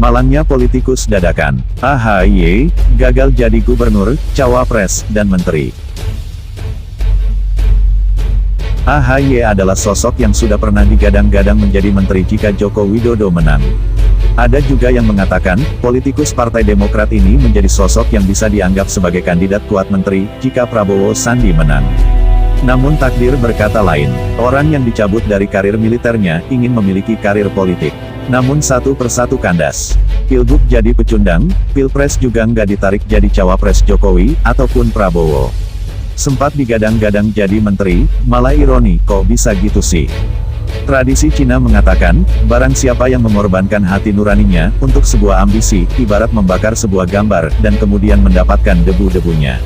Malangnya politikus dadakan. AHY gagal jadi gubernur, cawapres, dan menteri. AHY adalah sosok yang sudah pernah digadang-gadang menjadi menteri jika Joko Widodo menang. Ada juga yang mengatakan, politikus Partai Demokrat ini menjadi sosok yang bisa dianggap sebagai kandidat kuat menteri, jika Prabowo Sandi menang. Namun takdir berkata lain, orang yang dicabut dari karir militernya, ingin memiliki karir politik. Namun satu persatu kandas. Pilgub jadi pecundang, Pilpres juga nggak ditarik jadi cawapres Jokowi, ataupun Prabowo. Sempat digadang-gadang jadi menteri, malah ironi, kok bisa gitu sih? Tradisi Cina mengatakan, barang siapa yang mengorbankan hati nuraninya, untuk sebuah ambisi, ibarat membakar sebuah gambar, dan kemudian mendapatkan debu-debunya.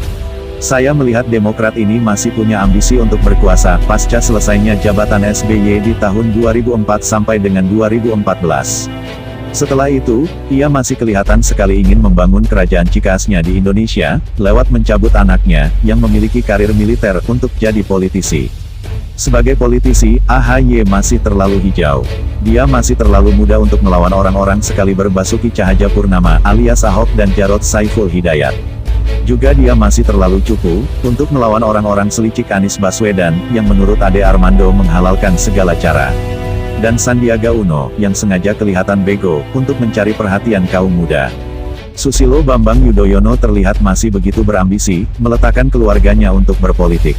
Saya melihat Demokrat ini masih punya ambisi untuk berkuasa, pasca selesainya jabatan SBY di tahun 2004 sampai dengan 2014. Setelah itu, ia masih kelihatan sekali ingin membangun kerajaan Cikasnya di Indonesia, lewat mencabut anaknya, yang memiliki karir militer, untuk jadi politisi. Sebagai politisi, AHY masih terlalu hijau. Dia masih terlalu muda untuk melawan orang-orang sekaliber Basuki Cahayapurnama, alias Ahok dan Jarod Saiful Hidayat. Juga dia masih terlalu cupu, untuk melawan orang-orang selicik Anies Baswedan, yang menurut Ade Armando menghalalkan segala cara. Dan Sandiaga Uno, yang sengaja kelihatan bego, untuk mencari perhatian kaum muda. Susilo Bambang Yudhoyono terlihat masih begitu berambisi, meletakkan keluarganya untuk berpolitik.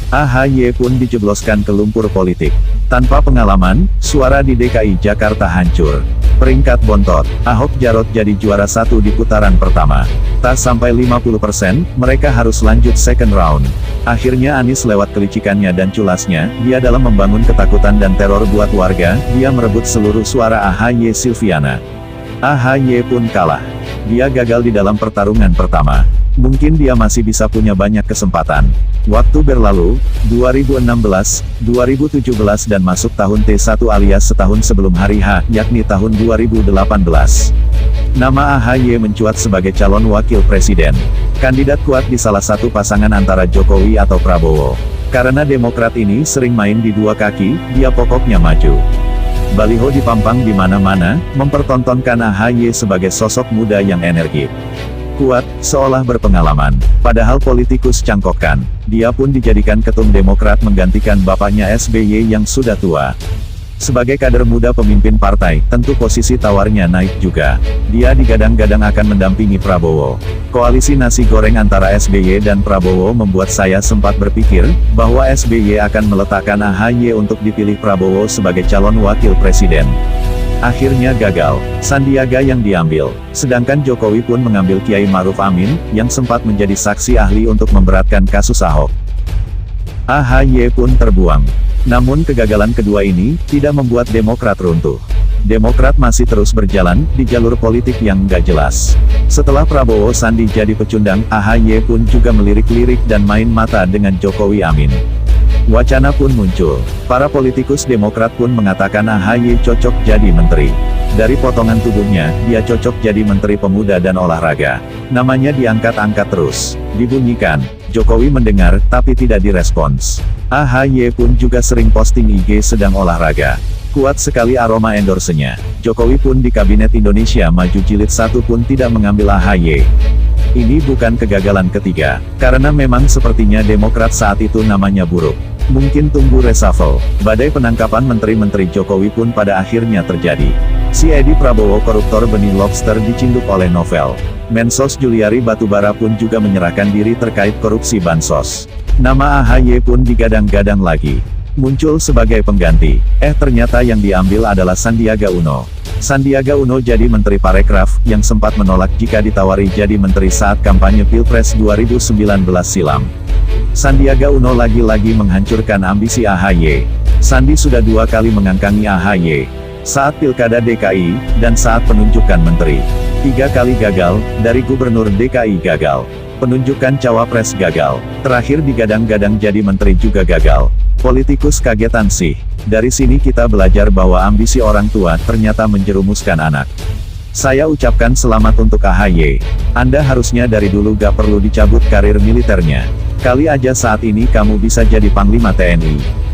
AHY pun dijebloskan ke lumpur politik. Tanpa pengalaman, suara di DKI Jakarta hancur. Peringkat bontot, Ahok Jarot jadi juara 1 di putaran pertama. Tak sampai 50%, mereka harus lanjut second round. Akhirnya Anies lewat kelicikannya dan culasnya, dia dalam membangun ketakutan dan teror buat warga, dia merebut seluruh suara AHY Silviana. AHY pun kalah. Dia gagal di dalam pertarungan pertama. Mungkin dia masih bisa punya banyak kesempatan. Waktu berlalu, 2016, 2017 dan masuk tahun T1 alias setahun sebelum hari H, yakni tahun 2018. Nama AHY mencuat sebagai calon wakil presiden. Kandidat kuat di salah satu pasangan antara Jokowi atau Prabowo. Karena Demokrat ini sering main di dua kaki, dia pokoknya maju. Baliho dipampang di mana-mana, mempertontonkan AHY sebagai sosok muda yang energik. Kuat, seolah berpengalaman. Padahal politikus cangkokan. Dia pun dijadikan ketum Demokrat menggantikan bapaknya SBY yang sudah tua. Sebagai kader muda pemimpin partai, tentu posisi tawarnya naik juga. Dia digadang-gadang akan mendampingi Prabowo. Koalisi nasi goreng antara SBY dan Prabowo membuat saya sempat berpikir, bahwa SBY akan meletakkan AHY untuk dipilih Prabowo sebagai calon wakil presiden. Akhirnya gagal, Sandiaga yang diambil, sedangkan Jokowi pun mengambil Kiai Ma'ruf Amin, yang sempat menjadi saksi ahli untuk memberatkan kasus Ahok. AHY pun terbuang. Namun kegagalan kedua ini, tidak membuat Demokrat runtuh. Demokrat masih terus berjalan, di jalur politik yang nggak jelas. Setelah Prabowo Sandi jadi pecundang, AHY pun juga melirik-lirik dan main mata dengan Jokowi Amin. Wacana pun muncul. Para politikus Demokrat pun mengatakan AHY cocok jadi menteri. Dari potongan tubuhnya, dia cocok jadi Menteri Pemuda dan Olahraga. Namanya diangkat-angkat terus. Dibunyikan. Jokowi mendengar, tapi tidak direspons. AHY pun juga sering posting IG sedang olahraga. Kuat sekali aroma endorse-nya. Jokowi pun di Kabinet Indonesia Maju Jilid 1 pun tidak mengambil AHY. Ini bukan kegagalan ketiga, karena memang sepertinya Demokrat saat itu namanya buruk. Mungkin tunggu reshuffle. Badai penangkapan menteri-menteri Jokowi pun pada akhirnya terjadi. Si Edi Prabowo koruptor benih lobster dicinduk oleh novel. Mensos Juliari Batubara pun juga menyerahkan diri terkait korupsi bansos. Nama AHY pun digadang-gadang lagi. Muncul sebagai pengganti. Ternyata yang diambil adalah Sandiaga Uno. Sandiaga Uno jadi Menteri Parekraf, yang sempat menolak jika ditawari jadi menteri saat kampanye Pilpres 2019 silam. Sandiaga Uno lagi-lagi menghancurkan ambisi AHY. Sandi sudah 2 kali mengangkangi AHY. Saat Pilkada DKI, dan saat penunjukan menteri. 3 kali gagal, dari Gubernur DKI gagal. Penunjukan cawapres gagal. Terakhir digadang-gadang jadi menteri juga gagal. Politikus kagetan sih. Dari sini kita belajar bahwa ambisi orang tua ternyata menjerumuskan anak. Saya ucapkan selamat untuk AHY. Anda harusnya dari dulu gak perlu dicabut karir militernya. Kali aja saat ini kamu bisa jadi Panglima TNI.